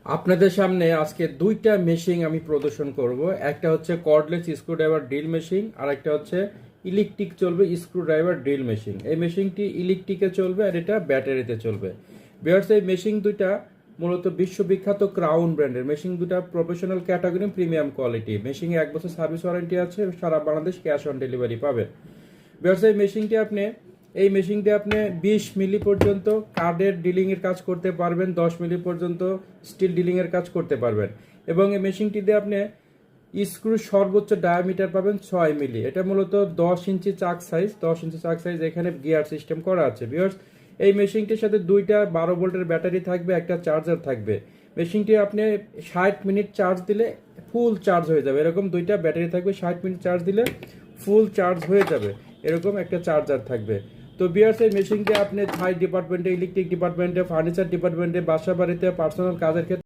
আপনাদের সামনে আজকে দুইটা মেশিন আমি প্রদর্শন করব। একটা হচ্ছে কর্ডলেস স্ক্রুড্রাইভার ড্রিল মেশিন, আর একটা হচ্ছে ইলেকট্রিক চলবে স্ক্রুড্রাইভার ড্রিল মেশিন। এই মেশিনটি ইলেকট্রিকে চলবে আর এটা ব্যাটারিতে চলবে। বিয়ার্স, এই মেশিন দুইটা মূলত বিশ্ববিখ্যাত ক্রাউন ব্র্যান্ডের মেশিন। দুটা প্রফেশনাল ক্যাটাগরি, প্রিমিয়াম কোয়ালিটি মেশিনে 1 বছর সার্ভিস ওয়ারেন্টি আছে। সারা বাংলাদেশ ক্যাশ অন ডেলিভারি পাবেন। বিয়ার্স, এই মেশিনটি আপনি 20 মিলি পর্যন্ত কার্ডের ডিলিং এর কাজ করতে পারবেন, 10 মিলি পর্যন্ত স্টিল ডিলিং এর কাজ করতে পারবেন। এবং এই মেশিনটিতে আপনি স্ক্রু সর্বোচ্চ ডায়ামিটার পাবেন 6 মিলি। এটা মূলত 10 ইঞ্চি চাক সাইজ, 10 ইঞ্চি চাক সাইজ। এখানে গিয়ার সিস্টেম করা আছে। ভিউয়ার্স, এই মেশিনটির সাথে দুইটা 12 ভোল্টের ব্যাটারি থাকবে, একটা চার্জার থাকবে। মেশিনটি আপনি 60 মিনিট চার্জ দিলে ফুল চার্জ হয়ে যাবে। এরকম দুইটা ব্যাটারি থাকবে, 60 মিনিট চার্জ দিলে ফুল চার্জ হয়ে যাবে। এরকম একটা চার্জার থাকবে। তো বিয়ার্স, এই মেশিনটি আপনি থাই ডিপার্টমেন্টে, ইলেকট্রিক ডিপার্টমেন্টে, ফার্নিচার ডিপার্টমেন্টে, বাসা বাড়িতে, পার্সোনাল কাজের ক্ষেত্রে